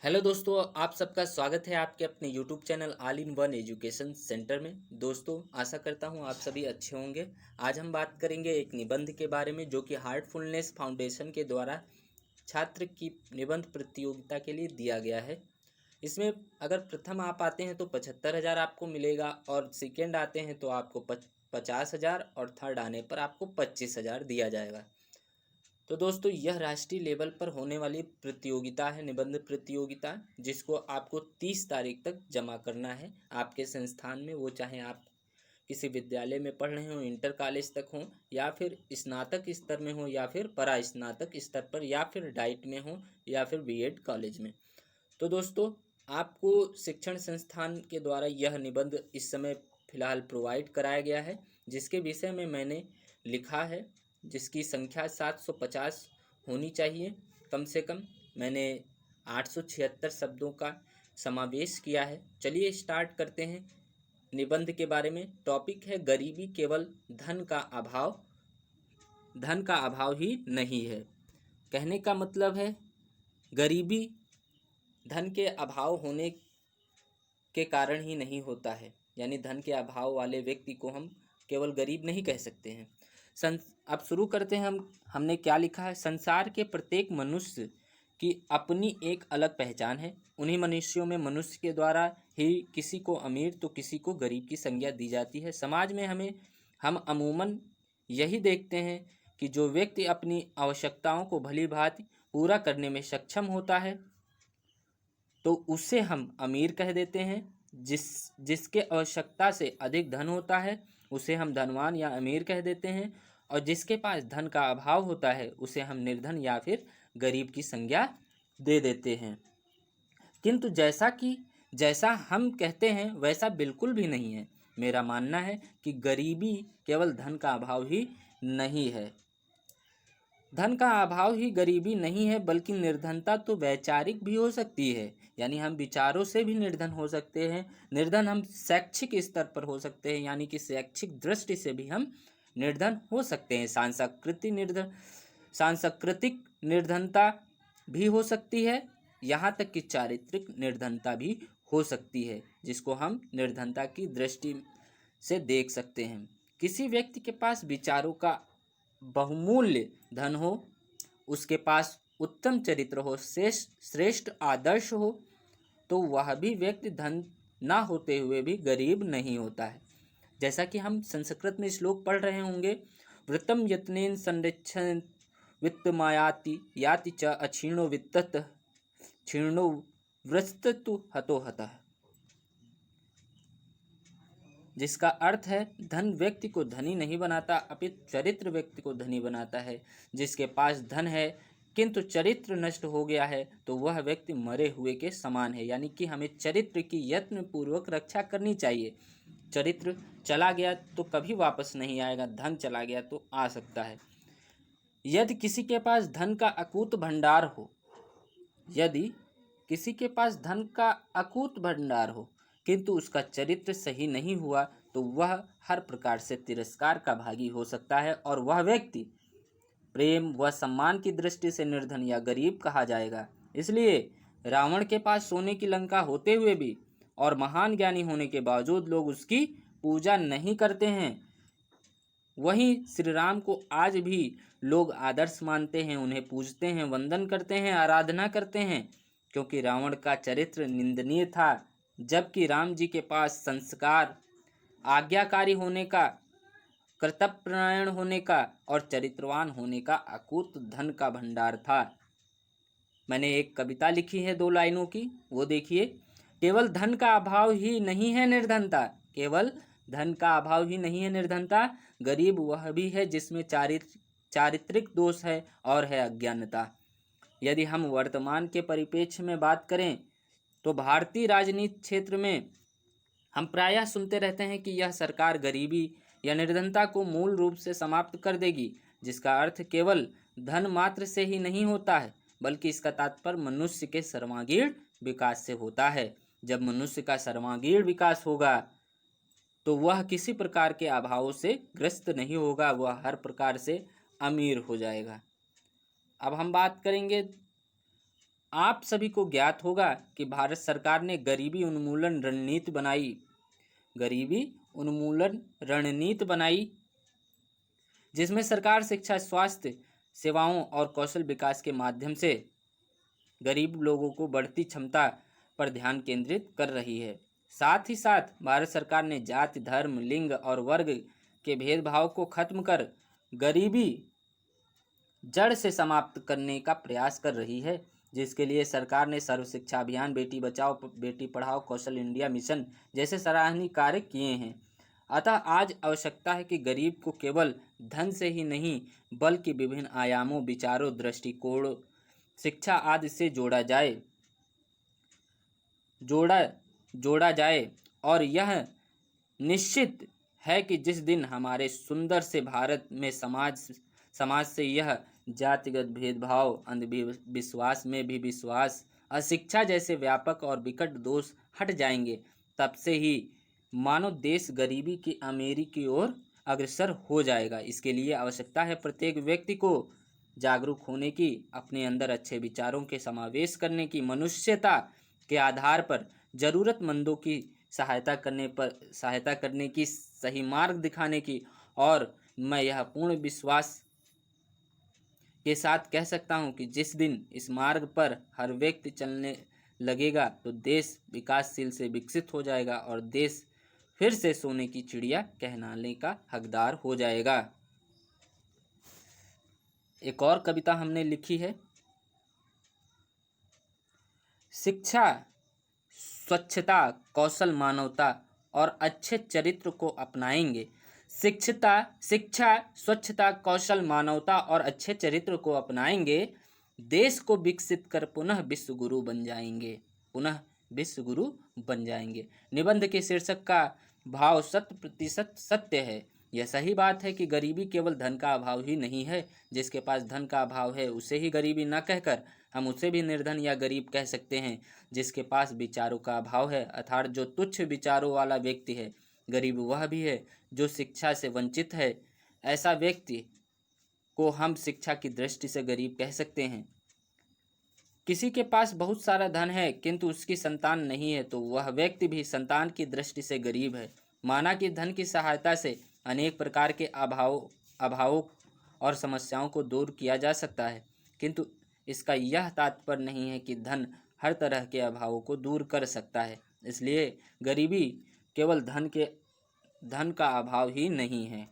Hello दोस्तों, आप सबका स्वागत है आपके अपने YouTube channel all in one education centre में। दोस्तों, आशा करता हूं आप सभी अच्छे होंगे। आज हम बात करेंगे एक निबंध के बारे में जो कि हार्टफुलनेस फाउंडेशन के द्वारा छात्र की निबंध प्रतियोगिता के लिए दिया गया है। इसमें अगर प्रथम आप आते हैं तो 75,000 आपको मिलेगा, और सेकेंड आते हैं तो आपको 50,000, और थर्ड आने पर आपको 25,000 दिया जाएगा। तो दोस्तों, यह राष्ट्रीय लेवल पर होने वाली प्रतियोगिता है, निबंध प्रतियोगिता, जिसको आपको 30 तारीख तक जमा करना है आपके संस्थान में। वो चाहे आप किसी विद्यालय में पढ़ रहे हो, इंटर कॉलेज तक हो, या फिर स्नातक स्तर में हो, या फिर परा स्नातक स्तर पर, या फिर डाइट में हो, या फिर बीएड कॉलेज में। तो दोस्तों, आपको शिक्षण संस्थान के द्वारा यह निबंध इस समय फिलहाल प्रोवाइड कराया गया है, जिसके विषय में मैंने लिखा है, जिसकी संख्या 750 होनी चाहिए कम से कम। मैंने 876 शब्दों का समावेश किया है। चलिए स्टार्ट करते हैं निबंध के बारे में। टॉपिक है गरीबी केवल धन का अभाव, धन का अभाव ही नहीं है। कहने का मतलब है, गरीबी धन के अभाव होने के कारण ही नहीं होता है, यानी धन के अभाव वाले व्यक्ति को हम केवल गरीब नहीं कह सकते हैं। अब शुरू करते हैं। हमने क्या लिखा है। संसार के प्रत्येक मनुष्य की अपनी एक अलग पहचान है। उन्हीं मनुष्यों में मनुष्य के द्वारा ही किसी को अमीर तो किसी को गरीब की संज्ञा दी जाती है। समाज में हम अमूमन यही देखते हैं कि जो व्यक्ति अपनी आवश्यकताओं को भली भांति पूरा करने में सक्षम होता है तो उसे हम अमीर कह देते हैं। जिसके आवश्यकता से अधिक धन होता है उसे हम धनवान या अमीर कह देते हैं, और जिसके पास धन का अभाव होता है उसे हम निर्धन या फिर गरीब की संज्ञा दे देते हैं। किंतु जैसा हम कहते हैं वैसा बिल्कुल भी नहीं है। मेरा मानना है कि गरीबी केवल धन का अभाव ही नहीं है। धन का अभाव ही गरीबी नहीं है, बल्कि निर्धनता तो वैचारिक भी हो सकती है, यानी हम विचारों से भी निर्धन हो सकते हैं। निर्धन हम शैक्षिक स्तर पर हो सकते हैं, यानी कि शैक्षिक दृष्टि से भी हम निर्धन हो सकते हैं। सांस्कृतिक निर्धनता भी हो सकती है, यहाँ तक कि चारित्रिक निर्धनता भी हो सकती है, जिसको हम निर्धनता की दृष्टि से देख सकते हैं। किसी व्यक्ति के पास विचारों का बहुमूल्य धन हो, उसके पास उत्तम चरित्र हो, श्रेष्ठ आदर्श हो, तो वह भी व्यक्ति धन ना होते हुए भी गरीब नहीं होता है। जैसा कि हम संस्कृत में श्लोक पढ़ रहे होंगे, वृतम यत्नेन संरक्षण वित्तमायाति याति च अक्षीणो वित्तत क्षीणो व्रस्ततु हतो हतः, जिसका अर्थ है धन व्यक्ति को धनी नहीं बनाता, अपितु चरित्र व्यक्ति को धनी बनाता है। जिसके पास धन है किंतु चरित्र नष्ट हो गया है तो वह व्यक्ति मरे हुए के समान है। यानी कि हमें चरित्र की यत्न पूर्वक रक्षा करनी चाहिए। चरित्र चला गया तो कभी वापस नहीं आएगा, धन चला गया तो आ सकता है। यदि किसी के पास धन का अकूत भंडार हो, यदि किसी के पास धन का अकूत भंडार हो किंतु उसका चरित्र सही नहीं हुआ तो वह हर प्रकार से तिरस्कार का भागी हो सकता है, और वह व्यक्ति प्रेम व सम्मान की दृष्टि से निर्धन या गरीब कहा जाएगा। इसलिए रावण के पास सोने की लंका होते हुए भी और महान ज्ञानी होने के बावजूद लोग उसकी पूजा नहीं करते हैं। वहीं श्री राम को आज भी लोग आदर्श मानते हैं, उन्हें पूजते हैं, वंदन करते हैं, आराधना करते हैं, क्योंकि रावण का चरित्र निंदनीय था, जबकि राम जी के पास संस्कार, आज्ञाकारी होने का, कर्तव्यपरायण होने का और चरित्रवान होने का अकूत धन का भंडार था। मैंने एक कविता लिखी है 2 लाइनों की, वो देखिए। केवल धन का अभाव ही नहीं है निर्धनता, केवल धन का अभाव ही नहीं है निर्धनता, गरीब वह भी है जिसमें चारित्रिक दोष है और है अज्ञानता। यदि हम वर्तमान के परिप्रेक्ष्य में बात करें तो भारतीय राजनीति क्षेत्र में हम प्रायः सुनते रहते हैं कि यह सरकार गरीबी या निर्धनता को मूल रूप से समाप्त कर देगी, जिसका अर्थ केवल धन मात्र से ही नहीं होता है, बल्कि इसका तात्पर्य मनुष्य के सर्वांगीण विकास से होता है। जब मनुष्य का सर्वांगीण विकास होगा तो वह किसी प्रकार के अभावों से ग्रस्त नहीं होगा, वह हर प्रकार से अमीर हो जाएगा। अब हम बात करेंगे आप सभी को ज्ञात होगा कि भारत सरकार ने गरीबी उन्मूलन रणनीति बनाई, जिसमें सरकार शिक्षा, स्वास्थ्य सेवाओं और कौशल विकास के माध्यम से गरीब लोगों को बढ़ती क्षमता पर ध्यान केंद्रित कर रही है। साथ ही साथ भारत सरकार ने जाति, धर्म, लिंग और वर्ग के भेदभाव को खत्म कर गरीबी जड़ से समाप्त करने का प्रयास कर रही है, जिसके लिए सरकार ने सर्व शिक्षा अभियान, बेटी बचाओ बेटी पढ़ाओ, कौशल इंडिया मिशन जैसे सराहनीय कार्य किए हैं। अतः आज आवश्यकता है कि गरीब को केवल धन से ही नहीं बल्कि विभिन्न आयामों, विचारों, दृष्टिकोण, शिक्षा आदि से जोड़ा जाए और यह निश्चित है कि जिस दिन हमारे सुंदर से भारत में समाज से यह जातिगत भेदभाव, अंधविश्वास में भी विश्वास, अशिक्षा जैसे व्यापक और विकट दोष हट जाएंगे, तब से ही मानव देश गरीबी की अमीरी की ओर अग्रसर हो जाएगा। इसके लिए आवश्यकता है प्रत्येक व्यक्ति को जागरूक होने की, अपने अंदर अच्छे विचारों के समावेश करने की, मनुष्यता के आधार पर जरूरतमंदों की सहायता करने की, सही मार्ग दिखाने की। और मैं यह पूर्ण विश्वास के साथ कह सकता हूं कि जिस दिन इस मार्ग पर हर व्यक्ति चलने लगेगा तो देश विकासशील से विकसित हो जाएगा और देश फिर से सोने की चिड़िया कहलाने का हकदार हो जाएगा। एक और कविता हमने लिखी है, शिक्षा, स्वच्छता, कौशल, मानवता और अच्छे चरित्र को अपनाएंगे। शिक्षा, स्वच्छता, कौशल, मानवता और अच्छे चरित्र को अपनाएंगे, देश को विकसित कर पुनः विश्व गुरु बन जाएंगे। निबंध के शीर्षक का भाव 100% सत्य है। यह सही बात है कि गरीबी केवल धन का अभाव ही नहीं है। जिसके पास धन का अभाव है उसे ही गरीबी न कहकर हम उसे भी निर्धन या गरीब कह सकते हैं। जिसके पास विचारों का अभाव है, अर्थात जो तुच्छ विचारों वाला व्यक्ति है, गरीब वह भी है जो शिक्षा से वंचित है। ऐसा व्यक्ति को हम शिक्षा की दृष्टि से गरीब कह सकते हैं। किसी के पास बहुत सारा धन है किंतु उसकी संतान नहीं है तो वह व्यक्ति भी संतान की दृष्टि से गरीब है। माना कि धन की सहायता से अनेक प्रकार के अभावों और समस्याओं को दूर किया जा सकता है, किंतु इसका यह तात्पर्य नहीं है कि धन हर तरह के अभावों को दूर कर सकता है। इसलिए गरीबी केवल धन का अभाव ही नहीं है।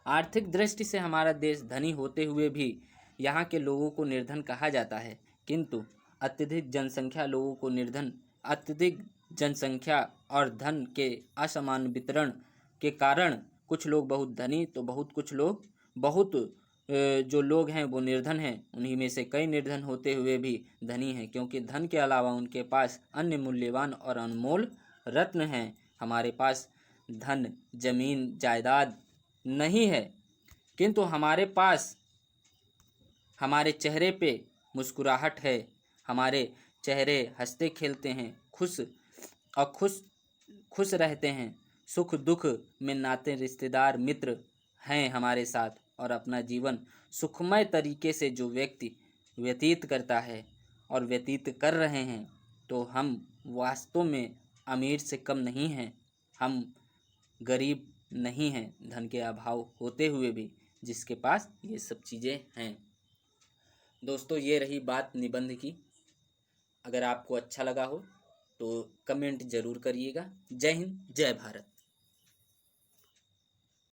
आर्थिक दृष्टि से हमारा देश धनी होते हुए भी यहाँ के लोगों को निर्धन कहा जाता है, किंतु अत्यधिक जनसंख्या और धन के असमान वितरण के कारण कुछ लोग बहुत धनी तो जो लोग हैं वो निर्धन हैं। उन्हीं में से कई निर्धन होते हुए भी धनी हैं, क्योंकि धन के अलावा उनके पास अन्य मूल्यवान और अनमोल रत्न हैं। हमारे पास धन, जमीन, जायदाद नहीं है, किंतु हमारे पास हमारे चेहरे पे मुस्कुराहट है। हमारे चेहरे हंसते खेलते हैं, खुश रहते हैं। सुख दुख में नाते, रिश्तेदार, मित्र हैं हमारे साथ, और अपना जीवन सुखमय तरीके से जो व्यक्ति व्यतीत करता है और व्यतीत कर रहे हैं, तो हम वास्तव में अमीर से कम नहीं हैं। हम गरीब नहीं हैं धन के अभाव होते हुए भी, जिसके पास ये सब चीज़ें हैं। दोस्तों, ये रही बात निबंध की। अगर आपको अच्छा लगा हो तो कमेंट ज़रूर करिएगा। जय हिंद, जय भारत।